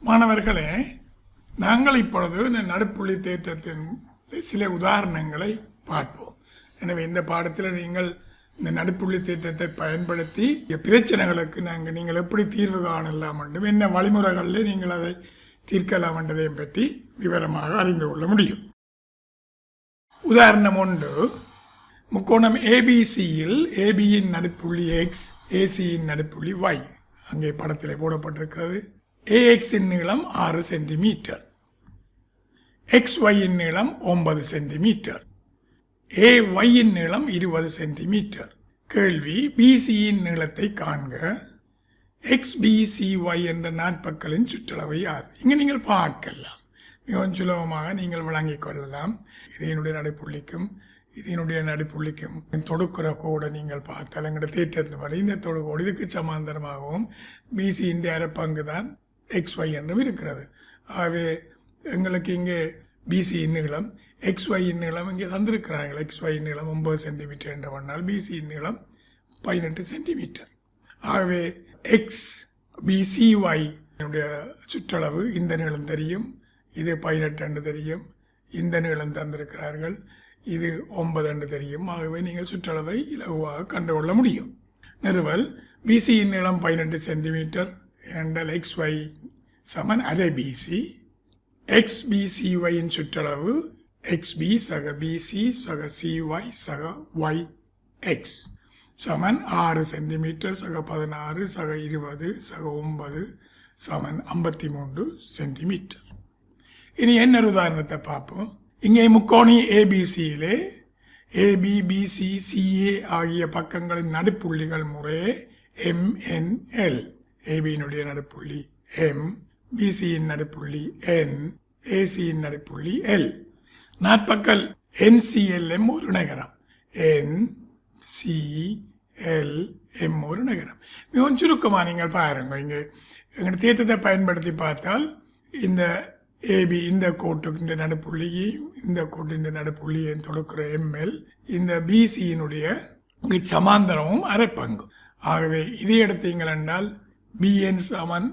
மாணவர்களே, நாங்கள் இப்பொழுது இந்த நடுப்புள்ளி தேற்றத்தின் சில உதாரணங்களை பார்ப்போம். எனவே இந்த பாடத்தில் நீங்கள் இந்த நடுப்புள்ளி தேற்றத்தை பயன்படுத்தி பிரச்சனைகளுக்கு நீங்கள் எப்படி தீர்வு காணலாம் என்றும் என்ன வழிமுறைகளில் நீங்கள் அதை தீர்க்கலாம் என்றதையும் பற்றி விவரமாக அறிந்து கொள்ள முடியும். உதாரணம் 1, முக்கோணம் ஏபிசியில் ஏபியின் நடுப்புள்ளி எக்ஸ், ஏசியின் நடுப்புள்ளி ஒய் அங்கே படத்தில் போடப்பட்டிருக்கிறது. ஏஎக்ஸின் நீளம் 6 சென்டிமீட்டர், XYயின் நீளம் 9 சென்டிமீட்டர், AYயின் நீளம் 20 சென்டிமீட்டர். கேள்வி: BCயின் நீளத்தை காண்க. XBCY என்ற நாட்பக்களின் சுற்றளவை ஆறு. இங்கே நீங்கள் பார்க்கலாம், மிகவும் சுலபமாக நீங்கள் விளங்கிக் கொள்ளலாம். இதனுடைய நடுப்புள்ளிக்கும் இதனுடைய நடுப்புள்ளிக்கும் தொடுக்கிற கோடை நீங்கள் பார்த்தால் எங்களோட தேற்றத்தின்படி இந்த தொடுகோடு இதுக்கு சமாந்தரமாகவும் பிசியின் அரைப்பங்கு தான் XY என்றும் இருக்கிறது. ஆகவே எங்களுக்கு இங்கே பிசியின் நீளம், XYயின் நீளம் இங்கே தந்திருக்கிறார்கள். XYயின் நீளம் 9 சென்டிமீட்டர் என்று பண்ணால் பிசியின் நீளம் 18 சென்டிமீட்டர். ஆகவே XBCY சுற்றளவு இந்த நீளம் தெரியும், இது 18 என்று தெரியும், இந்த நீளம் தந்திருக்கிறார்கள், இது 9 என்று தெரியும். ஆகவே நீங்கள் சுற்றளவை இலகுவாக கண்டுகொள்ள முடியும். நிறுவல்: பிசியின் நீளம் 18 சென்டிமீட்டர் என்றால் XY சமன் அரை பிசி. XBCYயின் சுற்றளவு XB சக BC சக CY சக YX சமன் 6 சென்டிமீட்டர் சக 16 சக 20 சக 9 சமன் 53 சென்டிமீட்டர். இனி என்ன உதாரணத்தை பார்ப்போம். இங்கே முக்கோணி ஏபிசியிலே AB, BC, CA ஆகிய பக்கங்களின் நடுப்புள்ளிகள் முறையே MNL. ஏபியினுடைய நடுப்புள்ளி M, BCயின் நடுப்புள்ளி N, ACயின் நடுப்புள்ளி L. நாட்பக்கல் NCLM ஒரு நகரம், NCLM ஒரு நகரம். மிகவும் சுருக்கமாக நீங்கள் பாருங்க. இங்கே எங்கள் தேற்றத்தை பயன்படுத்தி பார்த்தால் இந்த ஏபி இந்த கோட்டுக்கு நடுப்புள்ளியையும் இந்த கோட்டின் நடுப்புள்ளியையும் தொடுக்கிற ML இந்த பிசியினுடைய சமாந்தரமும் அரைப்பங்கு. ஆகவே இதை எடுத்தீங்கள் என்றால் BN சமன்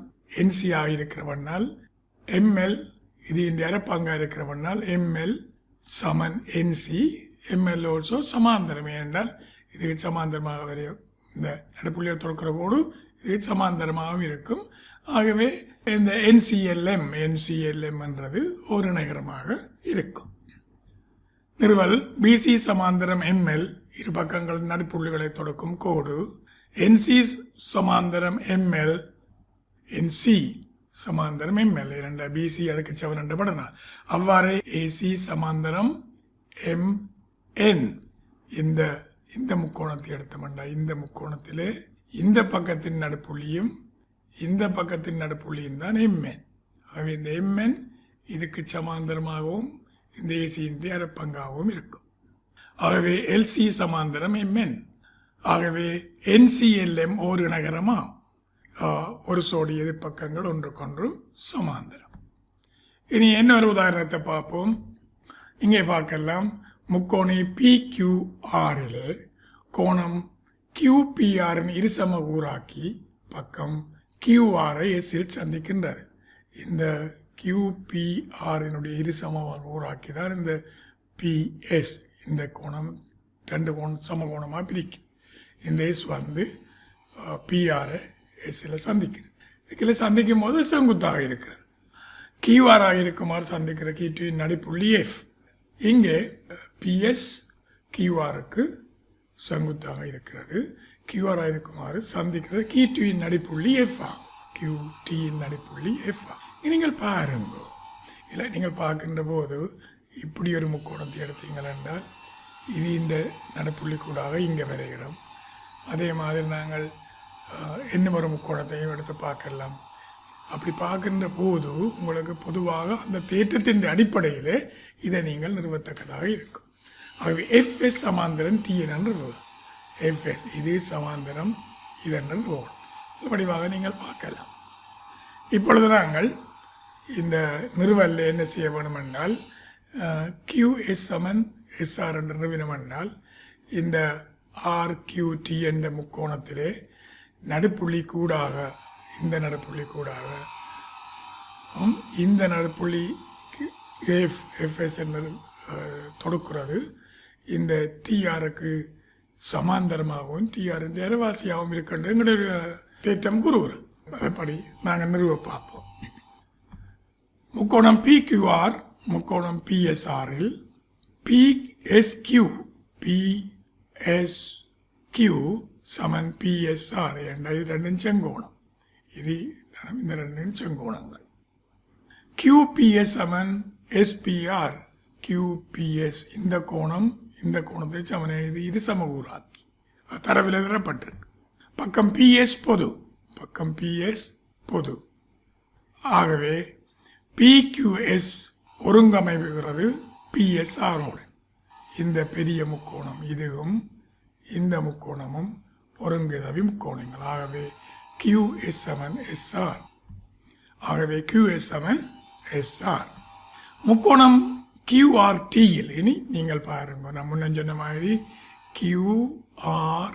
NC இருக்கிறவனால் ML இது இந்த அரைப்பங்காக இருக்கிறவனால் ML சமன் NC, ML ஆல்சோ சமாந்தரம். ஏனென்றால் இது சமாந்தரமாக வரைய இந்த நடுப்புள்ளியை தொடுக்கிற கோடு இது சமாந்தரமாகவும் இருக்கும். ஆகவே இந்த NCLM என்றது ஒரு நகரமாக இருக்கும். நிறுவல்: BC சமாந்தரம் ML இரு பக்கங்கள் நடுப்புள்ளிகளை தொடுக்கும் கோடு. NC சமாந்தரம் ML, NC சமாந்தரம் ML இரண்ட BC அதுக்கு சமன் என்று படனால் அவ்வாறே AC சமாந்தரம் MN. இந்த முக்கோணத்தை எடுத்தோம்னா இந்த முக்கோணத்திலே இந்த பக்கத்தின் நடுப்புள்ளியும் இந்த பக்கத்தின் நடுப்புள்ளியும் தான் MN. ஆகவே இந்த MN இதுக்கு சமாந்தரமாகவும் இந்த ஏசியின் அரைப்பங்காகவும் இருக்கும். ஆகவே LC சமாந்தரம் MN. ஆகவே NCLM ஒரு நகரமா ஒரு சோடி எதிர்ப்பக்கங்கள் ஒன்றுக்கொன்று சமாந்தரம். இனி இன்னொரு உதாரணத்தை பார்ப்போம். இங்கே பார்க்கலாம், முக்கோணி PQRலே கோணம் QPRன் இருசம கூறாக்கி பக்கம் QRஐ எஸ்ஸில் சந்திக்கின்றது. இந்த QPRனுடைய இருசம கூறாக்கி தான் இந்த PS இந்த கோணம் ரெண்டு சமகோணமாக பிரிக்குது. இந்த எஸ் வந்து பிஆரை எஸ்ஸில் சந்திக்குது. இதில் சந்திக்கும் போது செங்குத்தாக இருக்கிறது. கியூஆராக இருக்குமாறு சந்திக்கிற கீட்டுவின் நடுப்புள்ளி F. இங்கே PS கியூஆருக்கு செங்குத்தாக இருக்கிறது. கியூஆராக இருக்குமாறு சந்திக்கிறது கீட்டுவின் நடுப்புள்ளி F ஆகும். QTயின் நடுப்புள்ளி F ஆகும். நீங்கள் பாருங்க, இல்லை நீங்கள் பார்க்கின்ற போது இப்படி ஒரு முக்கோணத்தை எடுத்தீங்கள் என்றால் இது இந்த நடுப்புள்ளி கூடாக இங்கே வரைகிறோம். அதே மாதிரி நாங்கள் இன்னும் ஒரு முக்கோணத்தையும் எடுத்து பார்க்கலாம். அப்படி பார்க்கின்ற போது உங்களுக்கு பொதுவாக அந்த தேற்றத்தின் அடிப்படையில் இதை நீங்கள் நிறுவத்தக்கதாக இருக்கும். ஆகவே FS சமாந்தரம் TN என்று FS இது சமாந்தரம் இதென்று வடிவாக நீங்கள் பார்க்கலாம். இப்பொழுது நாங்கள் இந்த நிறுவலில் என்ன செய்ய வேண்டும் என்றால் QS சமன் SR என்று நிறுவனம் என்றால் இந்த RQT என்ற முக்கோணத்திலே நடுப்புள்ளி கூடாக இந்த நடுப்புள்ளி கூடாக இந்த நடுப்புள்ளி எஃப்எஸ் என்பது தொடுக்கிறது இந்த டிஆருக்கு சமாந்தரமாகவும் டிஆரின் அரைவாசியாகவும் இருக்கின்ற எங்களுடைய தேற்றம் கூறுகிறது. அதன்படி நாங்கள் நிறுவ பார்ப்போம். முக்கோணம் PQR முக்கோணம் PSRல் PSQ சமன் PSR என்ற இது ரெண்டும் செங்கோணம். இது இந்த ரெண்டும் செங்கோணங்கள். QPS சமன் SPR QPS இந்த கோணம் இந்த கோணத்தை சமன் இது சமகூறாக்கி தரவில் தரப்பட்டிருக்கு. பக்கம் PS பொது. ஆகவே PQS ஒருங்கமைவுகிறது PSRோடு. இந்த பெரிய முக்கோணம் இதுவும் இந்த முக்கோணமும் ஒருங்கிதவி முக்கோணங்கள். ஆகவே QS சமன் SR. ஆகவே QS சமன் SR. முக்கோணம் QRTயில் இனி நீங்கள் பாருங்க, நான் முன்ன சொன்ன மாதிரி QR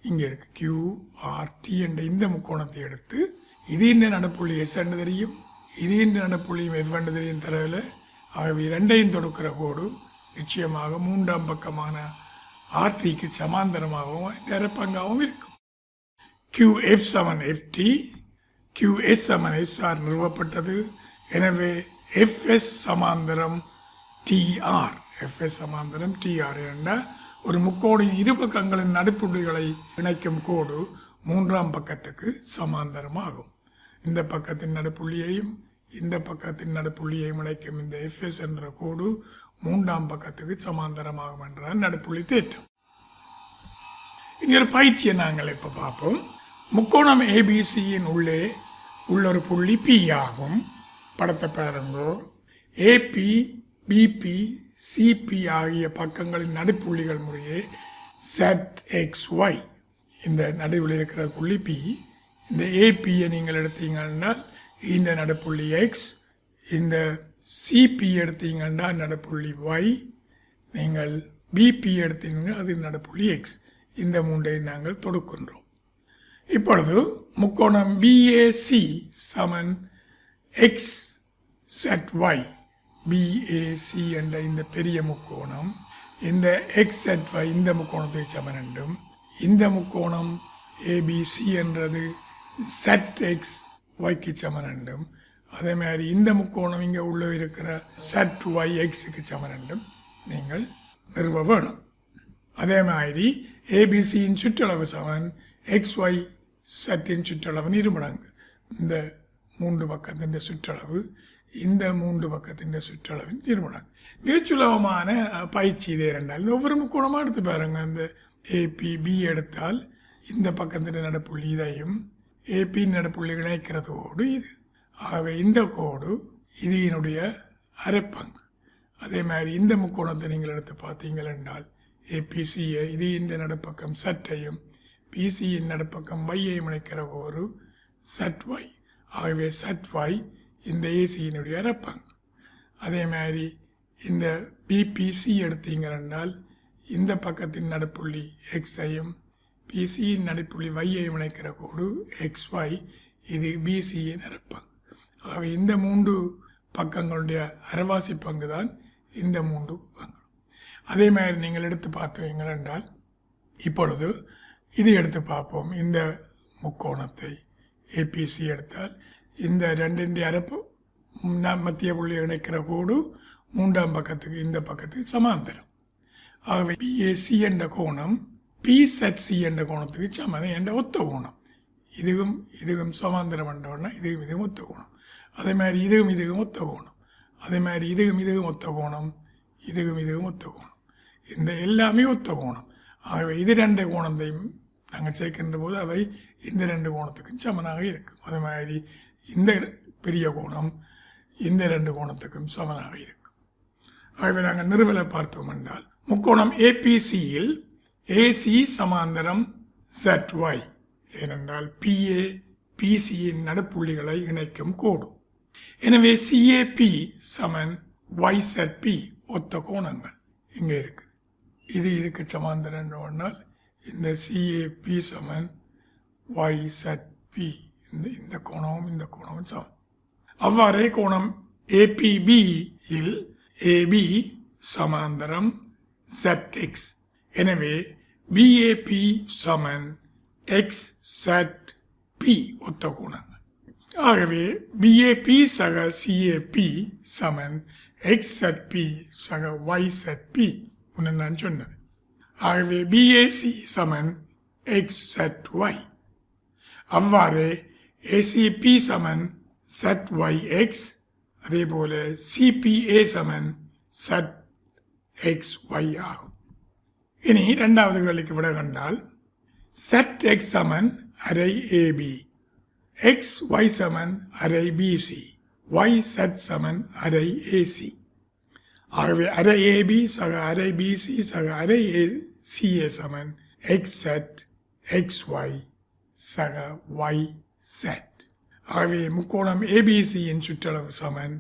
இங்கே இருக்கு. QRT என்ற இந்த முக்கோணத்தை எடுத்து இது இந்த நடப்புள்ளி S என்று தெரியும், இது இந்த நடப்புள்ளியும் F என்று தெரியும் தரவில். ஆகவே இரண்டையும் தொடுக்கிற கோடு நிச்சயமாக மூன்றாம் பக்கமான RTக்கு சமாந்தரமாகவும் நிரப்பங்காகவும் இருக்கும். QF சமன் FT QS சமன் SR நிறுவப்பட்டது. எனவே FS சமாந்தரம் TR FS சமாந்தரம் TR என்ற ஒரு முக்கோணின் இரு பக்கங்களின் நடுப்புள்ளிகளை இணைக்கும் கோடு மூன்றாம் பக்கத்துக்கு சமாந்தரமாகும். இந்த பக்கத்தின் நடுப்புள்ளியையும் இந்த பக்கத்தின் நடுப்புள்ளியையும் இணைக்கும் இந்த FS என்ற கோடு மூன்றாம் பக்கத்துக்கு சமாந்தரமாகும் என்றால் நடுப்புள்ளி தேற்றம். இங்கே ஒரு பயிற்சியை நாங்கள் இப்போ பார்ப்போம். முக்கோணம் ABCயின் உள்ளே உள்ள ஒரு புள்ளி P ஆகும். படத்தை பாருங்கோ. AP BP CP ஆகிய பக்கங்களின் நடுப்புள்ளிகள் முறையே ZXY. இந்த நடுவில் இருக்கிற புள்ளி P. இந்த APயை நீங்கள் எடுத்தீங்கன்னா இந்த நடுப்புள்ளி X, இந்த CP எடுத்தீங்கன்னா நடுப்புள்ளி Y, நீங்கள் BP எடுத்தீங்கன்னா அது நடுப்புள்ளி X. இந்த மூன்றை நாங்கள் தொடுக்கின்றோம். இப்பொழுது முக்கோணம் BAC சமன் XZY. BAC என்ற இந்த பெரிய முக்கோணம் இந்த XZY இந்த முக்கோணத்தை சமன் என்றும், இந்த முக்கோணம் ABC என்றது ZXYக்கு சமன் என்றும், அதே மாதிரி இந்த முக்கோணம் இங்கே உள்ள இருக்கிற ZYXக்கு சமன் என்றும் நீங்கள் நிறுவ வேணும். அதே மாதிரி ABCயின் சுற்றளவு சமன் XYZின் சுற்றளவு இருமடங்கு. இந்த மூன்று பக்கத்தின் சுற்றளவு இந்த மூன்று பக்கத்தின் சுற்றளவின் இருமடங்கு. மிகச்சுலபமான பயிற்சி இதே ரெண்டால் ஒவ்வொரு முக்கோணமாக எடுத்து பாருங்க. இந்த APB எடுத்தால் இந்த பக்கத்தின் நடுப்புள்ளி இதையும் AP நடுப்புள்ளி இணைக்கிறதோடு இது. ஆகவே இந்த கோடு இது என்னுடைய அரைப்பங்கு. அதே மாதிரி இந்த முக்கோணத்தை நீங்கள் எடுத்து பார்த்தீங்கள் என்றால் APCயை இது இந்த நடுப்பக்கம் சற்றையும் PCயின் நடுப்பக்கம் வையையும் இணைக்கிற ஒரு ZY. ஆகவே ZY இந்த ACயினுடைய அரைப்பங்கு. அதே மாதிரி இந்த BPC எடுத்தீங்கள் என்றால் இந்த பக்கத்தின் நடுப்புள்ளி Xஐயும் PCயின் நடுப்புள்ளி Yஐயும் இணைக்கிற கோடு XY. இது BCயின் அரைப்பங்கு. ஆகவே இந்த மூன்று பக்கங்களுடைய அரைவாசி பங்கு தான் இந்த மூன்று பங்கு. அதே மாதிரி நீங்கள் எடுத்து பார்த்தீங்கள் என்றால் இப்பொழுது இது எடுத்து பார்ப்போம். இந்த முக்கோணத்தை APC எடுத்தால் இந்த ரெண்டின் அரப்பு மத்திய புள்ளி இணைக்கிற கோடு மூன்றாம் பக்கத்துக்கு இந்த பக்கத்துக்கு சமாந்தரம். ஆகவே BAC என்ற கோணம் PZC என்ற கோணத்துக்கு சமன் என்ற ஒத்த கோணம். இதுவும் சமாந்தரம் என்றோன்னா இதுவும் ஒத்த கோணம். அதே மாதிரி இதுவும் ஒத்த கோணம். அதே மாதிரி இதுவும் ஒத்த கோணம். இதுவும் ஒத்த கோணம். இந்த எல்லாமே ஒத்த கோணம். ஆகவே இது ரெண்டு கோணத்தையும் நாங்கள் சேர்க்கின்ற போது அவை இந்த ரெண்டு கோணத்துக்கும் சமனாக இருக்கும். அதே மாதிரி இந்த பெரிய கோணம் இந்த ரெண்டு கோணத்துக்கும் சமனாக இருக்கும். ஆகவே நாங்கள் நிறுவலை பார்த்தோம் என்றால் முக்கோணம் APCயில் AC சமாந்தரம் ZY. ஏனென்றால் PA PCயின் நடுப்புள்ளிகளை இணைக்கும் கோடு. எனவே CAP சமன் YZP ஒத்த கோணங்கள் இங்கே இருக்கு. இதுக்கு சமாந்தரம் என்றால் இந்த CAP சமன் YZP. இந்த கோணமும் இந்த கோணமும் சமம். அவ்வாறே கோணம் APB இல் AB சமாந்தரம் ZX. எனவே BAP சமன் XZP ஒத்த கோணங்கள். ஆகவே BAP சக CAP சமன் XZP சக YZP முன்ன நான் சொன்னது. ஆகவே BAC சமன் XZY. அவ்வாறு ACP சமன் ZYX. அதே போல CPA சமன் ZXY ஆகும். இனி இரண்டாவது கேள்விக்கு விட கண்டால் ZX சமன் அரை AB, XY சமன் அரை BC, YZ சமன் அரை AC. ஆகவே அரை AB சக அரை BC சக அரை CA சமன் XZ XY சக YZ. ஆகவே முக்கோணம் ABC இன் சுற்றளவு சமன்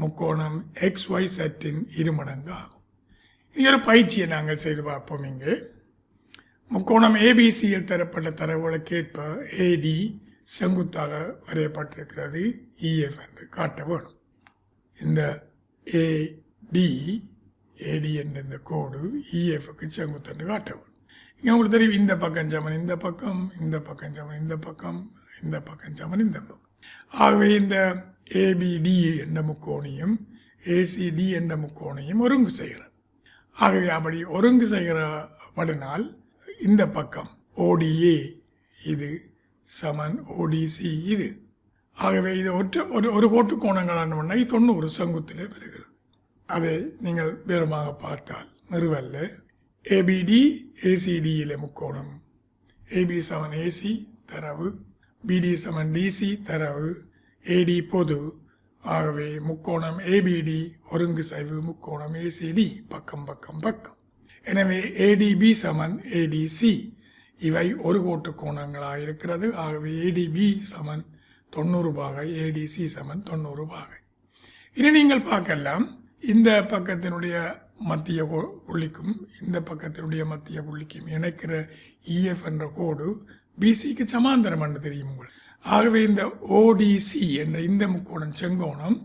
முக்கோணம் XYZ இன் இருமடங்கு ஆகும். இனி ஒரு பயிற்சியை நாங்கள் செய்து பார்ப்போம். இங்கு முக்கோணம் ABCயில் தரப்பட்ட தரவுகளுக்கேற்ப AD செங்குத்தாக வரையப்பட்டிருக்கிறது EF என்று காட்ட வேணும். இந்த AD என்ற இந்த கோடு EFக்கு செங்குத்து காட்ட வேணும். இங்கே உங்களுக்கு தெரியும், இந்த பக்கம் சமன் இந்த பக்கம், இந்த பக்கம் சமன் இந்த பக்கம், இந்த பக்கம் சமன் இந்த பக்கம். ஆகவே இந்த ABD என்ற முக்கோணியும் ACD என்ற முக்கோணியும் ஒருங்கு செய்கிறது. ஆகவே அப்படி ஒருங்கு செய்கிறபடினால் இந்த பக்கம் ODA இது சமன் ODC இது. ஆகவே இது ஒரு கோட்டு கோணங்களான 90 செங்குத்திலே வருகிறது. அதை நீங்கள் வேறுமாக பார்த்தால் நிறுவல்ல ABD ACDயிலே முக்கோணம் AB சமன் AC தரவு, BD சமன் DC தரவு, AD பொது. ஆகவே முக்கோணம் ABD ஒருங்கு செய்வு முக்கோணம் ACD பக்கம் பக்கம் பக்கம். எனவே ADB சமன் ADC இவை ஒரு கோட்டு கோணங்களாக இருக்கிறது. ஆகவே ADB சமன் 90 பாகை, ADC சமன் 90 பாகை. இனி நீங்கள் பார்க்கலாம், இந்த பக்கத்தினுடைய மத்திய புள்ளிக்கும் இந்த பக்கத்தினுடைய மத்திய புள்ளிக்கும் இணைக்கிற EF என்ற கோடு BCக்கு சமாந்தரம் என்று தெரியும் உங்களுக்கு. ஆகவே இந்த ODC என்ற இந்த முக்கோணம் செங்கோணம்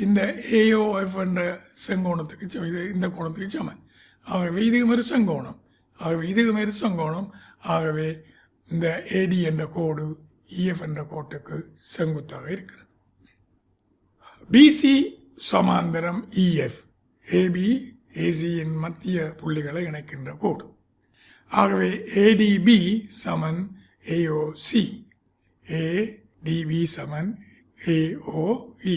இந்த AOF என்ற செங்கோணத்துக்கு இந்த கோணத்துக்கு சமன். ஆகவே இதுக்கு ஒரு செங்கோணம். ஆகவே இதுக்கு ஒரு செங்கோணம். ஆகவே இந்த AD என்ற கோடு EF என்ற கோட்டுக்கு செங்குத்தாக இருக்கிறது. BC சமாந்தரம் EF AB ACயின் மத்திய புள்ளிகளை இணைக்கின்ற கோடு. ஆகவே ADB சமன் AOC, ADB சமன் AOE.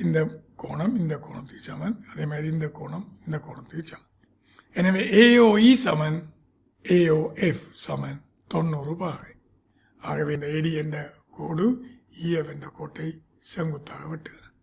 இந்த கோணம் இந்த கோணத்துக்கு சமன். அதே மாதிரி இந்த கோணம் இந்த கோணத்துக்கு சமன். எனவே AOE சமன் AOF சமன் 90 பாகை. ஆகவே இந்த AD என்ற கோடு EF என்ற கோட்டை செங்குத்தாக வெட்டுகிறது.